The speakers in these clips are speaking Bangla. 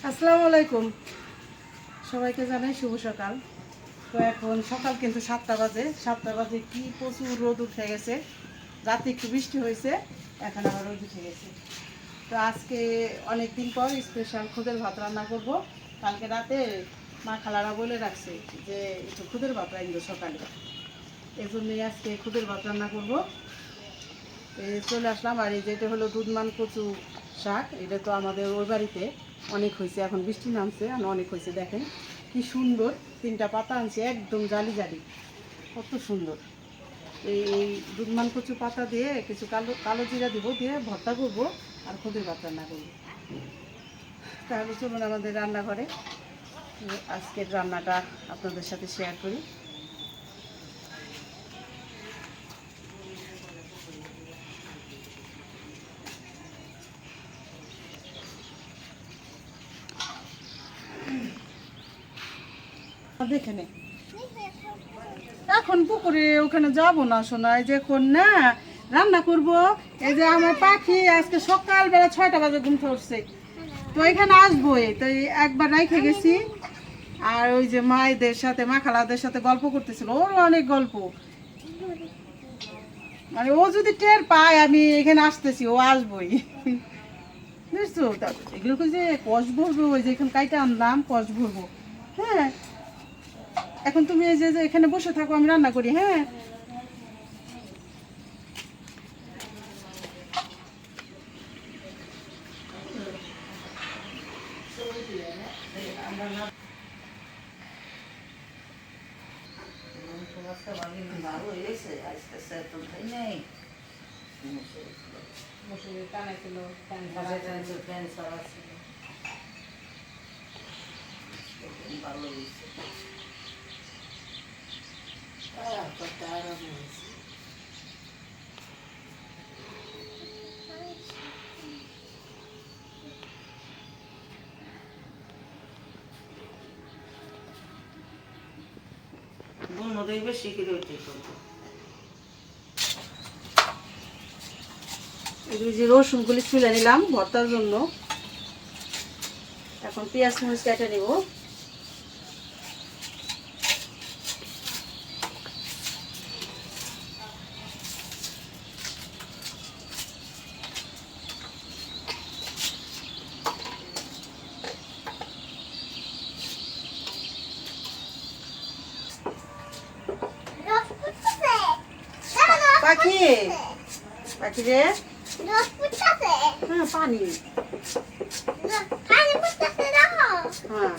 আসসালামু আলাইকুম, সবাইকে জানাই শুভ সকাল। তো এখন সকাল কিন্তু 7টা বাজে। 7টা বাজে কি প্রচুর রোদ উঠে গেছে। রাতে একটু বৃষ্টি হয়েছে, এখন আবার রোদ উঠে গেছে। তো আজকে অনেক দিন পর স্পেশাল খুদের ভাত রান্না করব। কালকে রাতে মা খালারা বলে রাখছে যে একটু খুদের ভাত রাখবো সকালে, এই জন্যই আজকে খুদের ভাত রান্না করব। চলে আসলাম। আর এই যেটা হলো দুধমান কচু শাক, এটা তো আমাদের ওই বাড়িতে অনেক হয়েছে, এখন বৃষ্টি নামছে আর অনেক হয়েছে। দেখেন কি সুন্দর, 3টা পাতা আনছে, একদম জালি জালি, কত সুন্দর। এই দুধমান কচু পাতা দিয়ে কিছু কালো কালো জিরা দিব, দিয়ে ভর্তা করবো আর খুদের ভাত রান্না করবো। তাহলে চলুন আমাদের রান্নাঘরে আজকের রান্নাটা আপনাদের সাথে শেয়ার করি। দেখে নে, এখন পুকুরে ওখানে যাবো না সোনা, এই যে এখন না রান্না করব। এই যে আমার পাখি আজকে সকালবেলা 6টা বাজে ঘুম থেকে উঠছে, তো এখানে আসবো। তো একবার রাইখে গেছি। আর ওই যে মায়েদের সাথে, মা খালাদের সাথে গল্প করতেছিল, ওর অনেক গল্প। মানে ও যদি টের পায় আমি এখানে আসতেছি, ও আসবোই, বুঝছো। এগুলোকে যে কষ ভরবো, ওই যে এখানে কাইটা আনলাম, কষ ভরবো। হ্যাঁ, এখন তুমি এই যে এখানে বসে থাকো, আমি রান্না করি। হ্যাঁ, যে রসুনগুলি ছুলে নিলাম ভর্তার জন্য। এখন পেঁয়াজ মরিচ কেটে নিব। পাখি পাখি রে, হ্যাঁ পানি, হ্যাঁ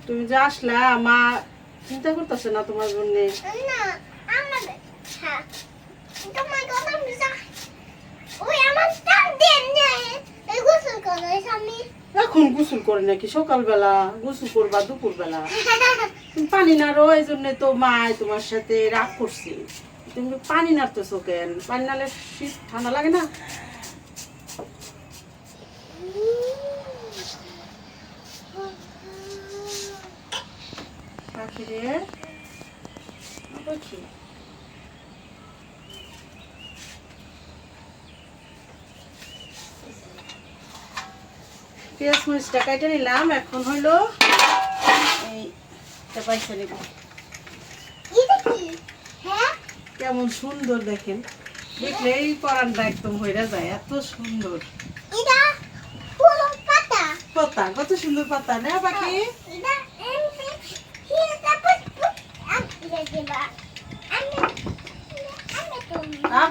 তুমি যে আসলা, মা চিন্তা করতেছে না তোমার জন্য? এখন গোসল করে নাকি সকালবেলা? গোসল করবা দুপুরবেলা, তুমি পানি নাড়ো, এই জন্য তো মা তোমার সাথে রাগ করছি। তুমি পানি নাড়তেছো কেন? পানি নাড়লে শীত ঠান্ডা লাগে না? পাখি রে, পাখি পেঁয়াজ মরিচটা কেটে নিলাম। এখন হইলো এইটা পাইছে নিব। কেমন সুন্দর দেখেন, দেখলে এই পরানটা একদম হইরা যায়, এত সুন্দর পাতা, কত সুন্দর পাতা না পাখি?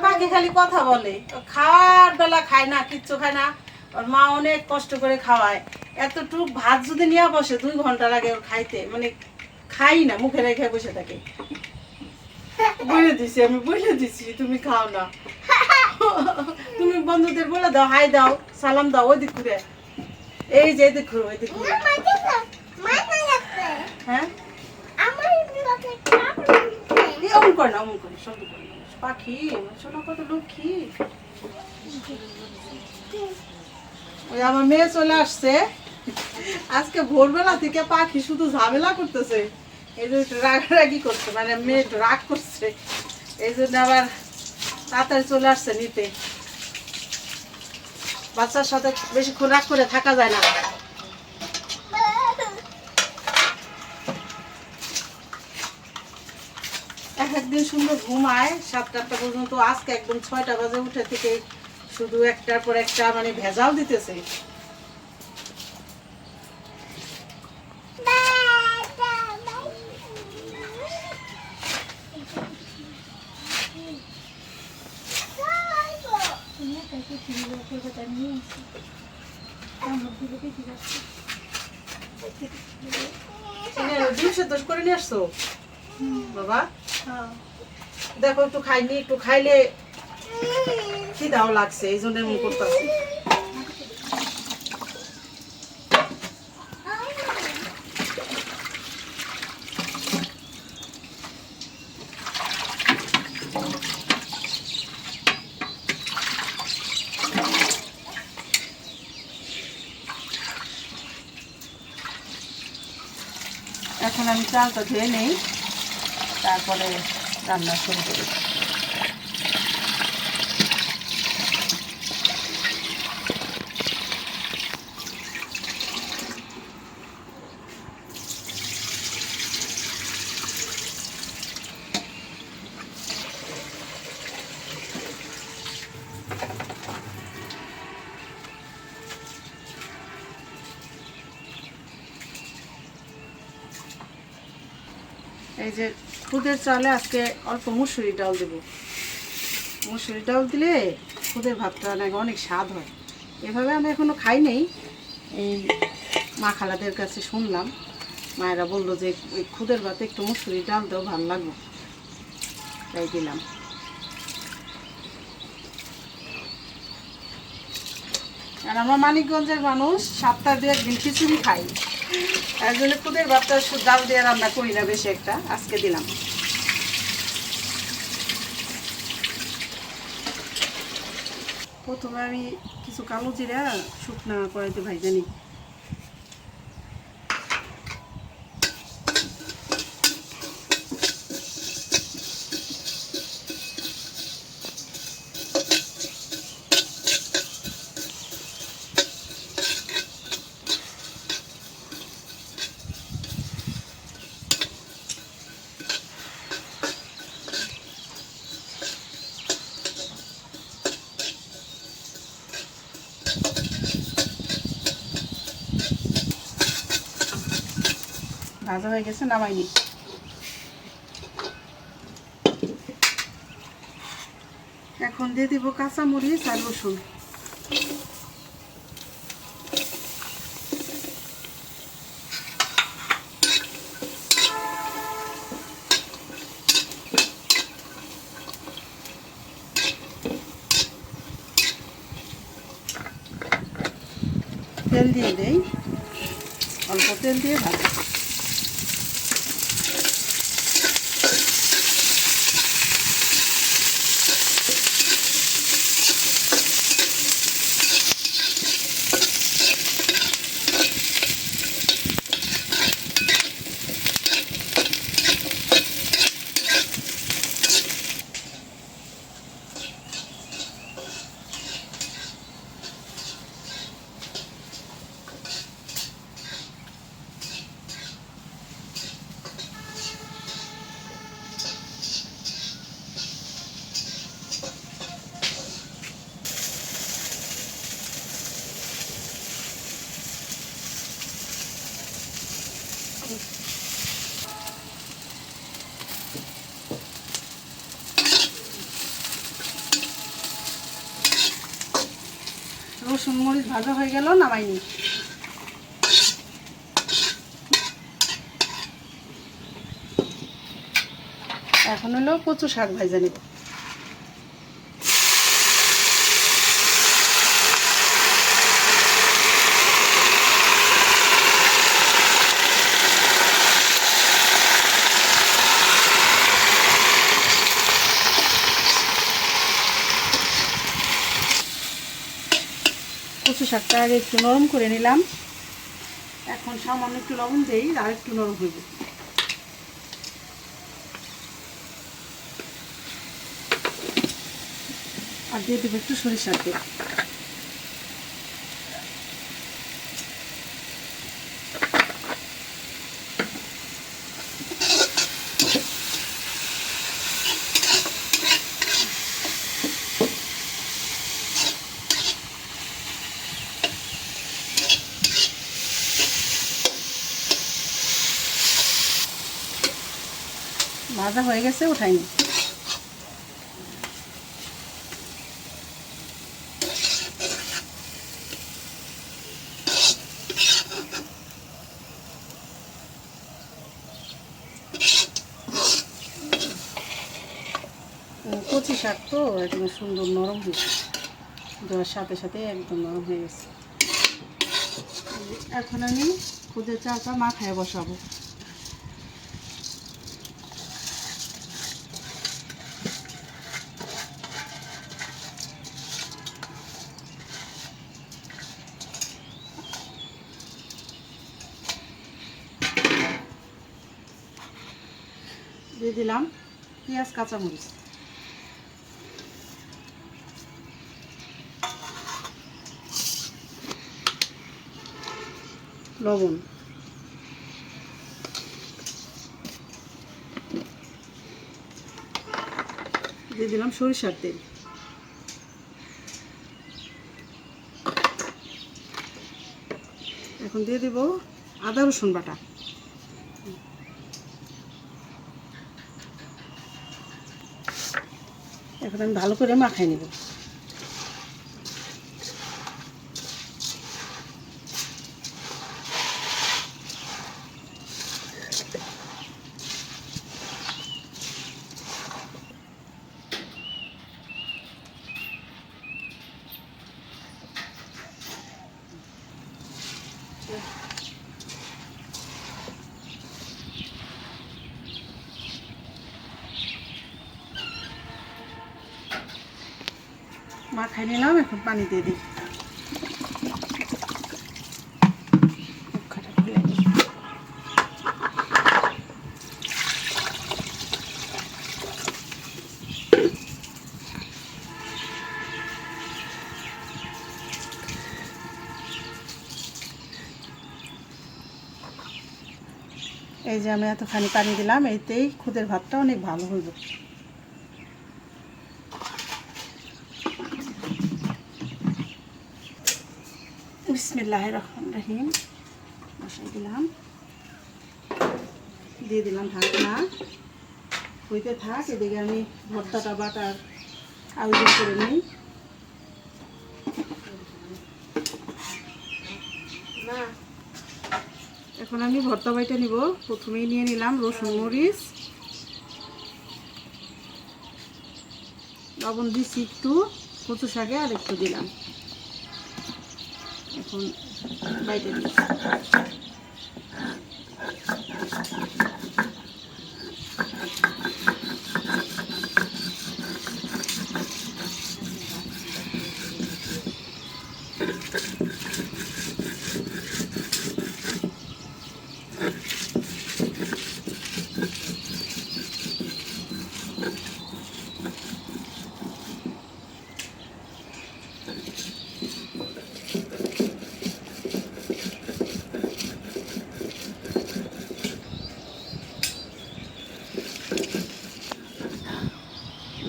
পাখি খালি কথা বলে, খাওয়ার বেলা খায় না, কিচ্ছু খায় না। ওর মা অনেক কষ্ট করে খাওয়ায়। এতটুক ভাত যদি নিয়ে বসে 2 ঘন্টা লাগে ওর খাইতে, মানে খাই না, মুখে রেখে বসে থাকে। বলে দিছি, আমি বলে দিছি তুমি খাও না। তুমি বন্ধুদের বলে দাও, হাই দাও, সালাম দাও, ওই দিক ঘুরে, এই যে এদিক ঘুরো, এদিক ঘুরো। হ্যাঁ অমন করে না, অমন করে শব্দ করে না। পাখি শোনো কত লক্ষ্মী। ওই আমার মেয়ে চলে আসছে আজকে ভোরবেলা থেকে। পাখি শুধু ঝামেলা করতেছে, এই যে রাগারাগি করছে, মানে মেয়ে রাগ করছে, এই জন্য আবার তাড়াতাড়ি চলে আসছে নিতে। বাচ্চার সাথে বেশিক্ষণ রাগ করে থাকা যায় না। এক একদিন সুন্দর ঘুমায় 7টা পর্যন্ত, আজকে একদম 6টা বাজে উঠে থেকে শুধু একটার পর একটা মানে ভেজাল দিতেছে। ডিম সেদ্ধ করে নিয়ে আসছো বাবা? দেখো একটু খাইনি, একটু খাইলে খিদাও লাগছে, এই জন্য এমন করতেছি। এখন আমি চালটা ধুয়ে নেই, তারপরে রান্না শুরু করি। এই যে খুদের চালে আজকে অল্প মুসুরি ডাল দেব। মুসুরি ডাল দিলে খুদের ভাতটা নাকি অনেক স্বাদ হয়। এভাবে আমি এখনো খাই নেই, এই মা খালাদের কাছে শুনলাম, মায়েরা বললো যে ওই খুদের ভাতে একটু মুসুরি ডাল দেও, ভালো লাগবে, তাই দিলাম। আর আমরা মানিকগঞ্জের মানুষ, সপ্তাহে 2 দিন খিচুড়ি খাই, তার জন্য খুদের ভাতটা ডাল দিয়ে রান্না করি না বেশি একটা, আজকে দিলাম। প্রথমে আমি কিছু কালো জিরা শুকনা কড়াইতে ভাইজা নিই। ভাজা হয়ে গেছে, নামাই নি। এখন দিয়ে দিব কাঁচামরিচ আর রসুন। তেল দিয়ে দেই, অল্প তেল দিয়ে ভাজা। রসুন মরিচ ভাজা হয়ে গেল, নামাই নি। এখন হলো কচু শাক ভাজা নেব। কচু শাকটা আগে একটু নরম করে নিলাম, এখন সামান্য একটু লবণ দিই, আর একটু নরম হইব। আর দিয়ে দেবো একটু সরিষার তেল। ভাজা হয়ে গেছে, উঠাইনি। কচি শাক তো একদম সুন্দর নরম হয়েছে, দেওয়ার সাথে সাথে একদম নরম হয়ে গেছে। এখন আমি খুদের চালটা মাখায় বসাবো। দিয়ে দিলাম পেঁয়াজ, কাঁচামরিচ, লবণ, দিয়ে দিলাম সরিষার তেল। এখন দিয়ে দেব আদা রসুন বাটা। এখন আমি ভালো করে মাখাই নেব। মাখাই নিলাম, এখন পানি দিয়ে দিই। এই যে আমি এতখানি পানি দিলাম, এইতেই খুদের ভাতটা অনেক ভালো হইব। বিসমিল্লাহির রহমানির রহিম বসাই দিলাম, দিয়ে দিলাম ঢাকনা। হইতে থাক, এদিকে আমি ভর্তাটা বাটার আয়োজন করে নিই। এখন আমি ভর্তা বাইটা নিব। প্রথমেই নিয়ে নিলাম রসুন, মরিচ, লবণ দিচ্ছি একটু, কচু শাকে আর একটু দিলাম। এখন বাইটা দিচ্ছি।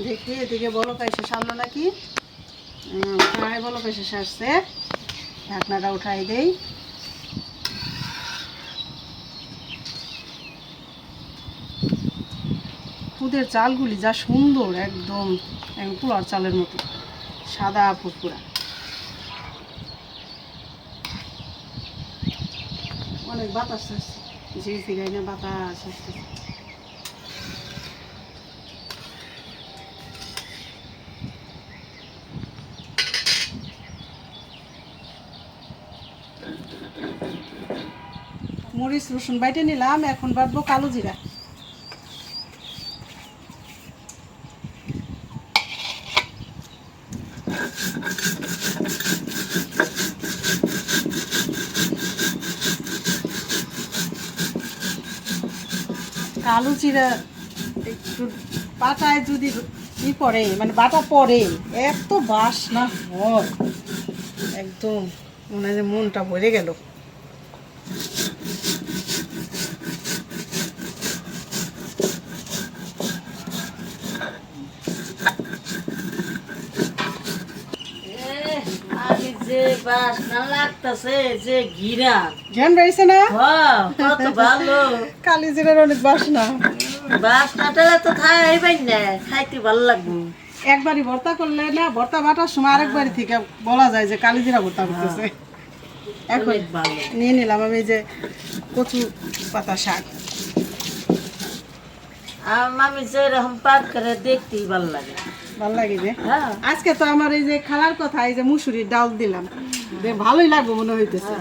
দেখি এদিকে বলক এসে সারলো নাকি। প্রায় বলক এসে সারছে, ঢাকনাটা উঠাই দেই। খুদের চালগুলি যা সুন্দর, একদম পোলার চালের মতো সাদা ফুরফুরা। অনেক বাতাস আসছে, ঝিরঝিরাই না বাতাস আসছে। মরিচ রসুন বাইটে নিলাম, এখন বাটবো কালো জিরা। কালো জিরা একটু পাটায় যদি ই পরে মানে বাটা পরে এত বাসনা হয় একদম মনে হয় যে মনটা ভরে গেল। যে বাসনা লাগতেছে যে ঘিরা জ্ঞান রয়েছে না কত ভালো কালি জিরার অনেক বাসনা। বাসনাটা তো খাইবাই না, খাইতে ভালো লাগবে। একবারই ভর্তা করলে না ভর্তা বাটার সময় আরেকবারই থেকে বলা যায় যে কালি জিরা ভর্তা করতেছে। এখন ভালো নিয়ে নিলাম আমি যে কচু পাতা শাক। আমি যেরকম পাক করে দেখতেই ভালো লাগে। ভালো লাগে যে হ্যাঁ আজকে তো আমার এই যে খালার কথা এই যে মুসুরির ডাল দিলাম, ভালোই লাগবে মনে হইতেছে।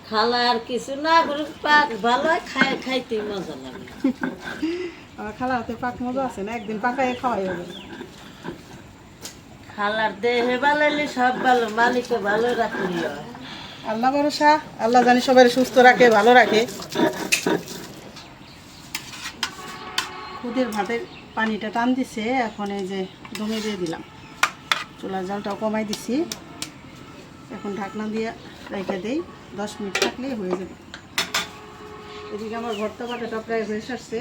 খালা আর কিছু না করে পাক ভালো খাইতে মজা লাগে। আমার খালার হাতে পাক মজা আছে না, একদিন পাকায় খাওয়াই হবে। খালার দেহে ভালো হলে সব ভালো, মালিকও ভালো রাখলি হয়। আল্লাহ ভরসা, আল্লাহ জানি সবাই সুস্থ রাখে ভালো রাখে। খুদের ভাতের পানিটা টান দিছে, এখন এই যে দমে দিয়ে দিলাম, চুলার জালটাও কমাই দিছি। এখন ঢাকনা দিয়ে রেখে দেই, 10 মিনিট থাকলেই হয়ে যাবে। এদিকে আমার ভর্তা বাটাটা প্রায় হয়ে আসছে।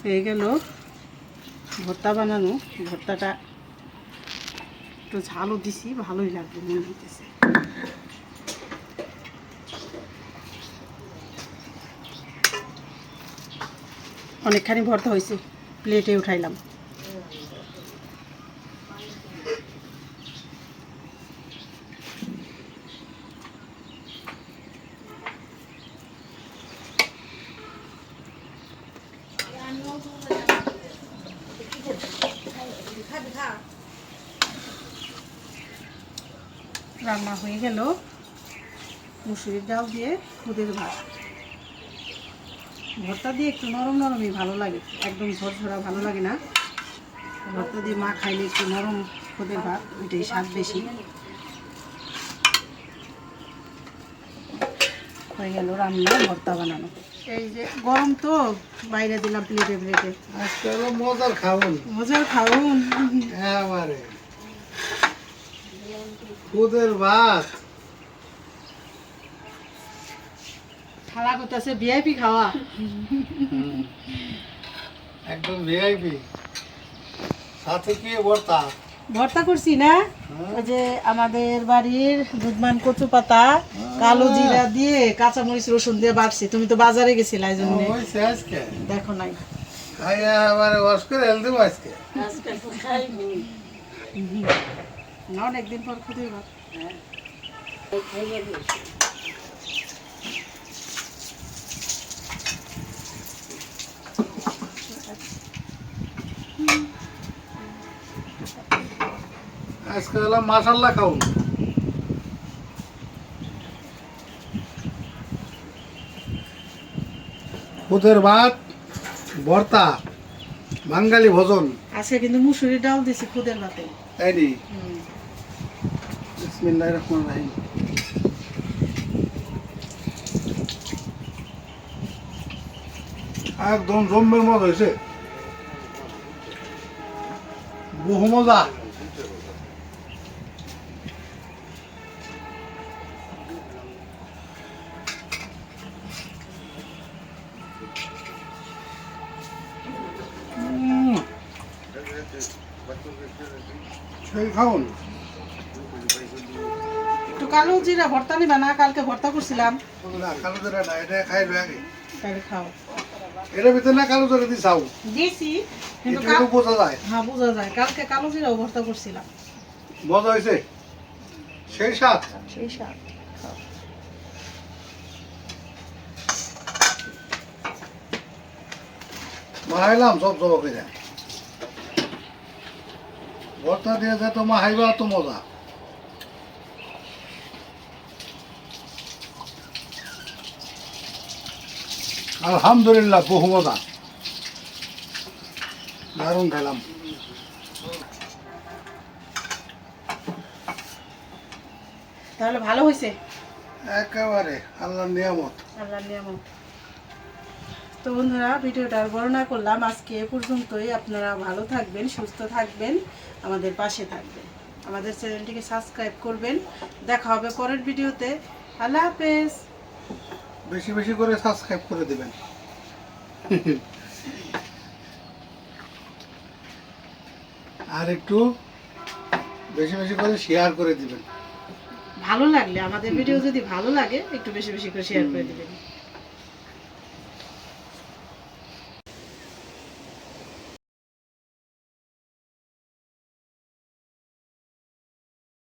হয়ে গেল ভর্তা বানানো। ভর্তাটা একটু ঝালও দিছি, ভালোই লাগবে মনে হইতেছে। অনেকখানি ভর্তা হয়েছে, প্লেটে উঠাইলাম। রান্না হয়ে গেল মুসুরির ডাল দিয়ে খুদের ভাত। ভর্তা দিয়ে একটু নরম নরমই ভালো লাগে, একদম ঝরঝরা ভালো লাগে না। ভর্তা দিয়ে মা খাইলে একটু নরম খুদের ভাত, ওইটাই স্বাদ বেশি। হয়ে গেল রান্না, ভর্তা বানানো। এই যে গরম তো বাইরে দিলাম প্লেটে প্লেটে। আজকে হলো মজার খাউন। মজার খাউন। এবারে খুদের ভাত। খাওয়া করতেছে ভিআইপি খাওয়া। একদম ভিআইপি। সাথে কি ভর্তা? ভর্তা করছি না, ওই যে আমাদের বাড়ির দুধমান কচু পাতা কালো জিরা দিয়ে কাঁচামরিচ রসুন দিয়ে বাটছি। তুমি তো বাজারে গেছিলা এই জন্য হইছে আজকে। দেখো নাই। খাইয়া এবারে ওয়াশ করে হেলদি আজকে। আজকে তো খাইবো। না অনেকদিন পর খুদের ভাত। আজকে হলো মাশাআল্লাহ খাউন। খুদের ভাত, ভর্তা, বাঙালি ভোজন। আজকে কিন্তু মুসুরির ডাল দিছি খুদের ভাতে। তাই নি? বিসমিল্লাহির রহমানির রহিম। একদম জম্মের মজা হয়েছে, বহু মজা। সেই খাউন। একটু কালো জিরা ভর্তা নিবা না? কালকে ভর্তা করছিলাম। কালো জোরে না, এটা খাই আগে। তাহলে খাও। এটার ভিতরে না কালো জোরে দিছাও, দিছি কিন্তু এটা তো বোঝা যায়। হ্যাঁ বোঝা যায়, কালকে কালো জিরাও ভর্তা করছিলাম। মজা হয়েছে, সেই স্বাদ। সেই স্বাদ। খাও। মাহাইলাম সব জবা করে। ভর্তা দিয়ে যা তো মাহাইবা তো মজা। আলহামদুলিল্লাহ বহু মজা, দারুণ খেলাম। তাহলে ভালো হয়েছে একেবারে আল্লাহর নিয়ামত। আল্লাহর নিয়ামত। তো বন্ধুরা ভিডিওটা আর বড় না করলাম, আজকে এ পর্যন্তই। আপনারা ভালো থাকবেন, সুস্থ থাকবেন, আমাদের পাশে থাকবেন, আমাদের চ্যানেলটিকে সাবস্ক্রাইব করবেন। দেখা হবে পরের ভিডিওতে। আল্লাহ হাফেজ। বেশি বেশি করে সাবস্ক্রাইব করে দিবেন। আর একটু বেশি বেশি করে শেয়ার করে দিবেন। ভালো লাগলে, আমাদের ভিডিও যদি ভালো লাগে একটু বেশি বেশি করে শেয়ার করে দিবেন।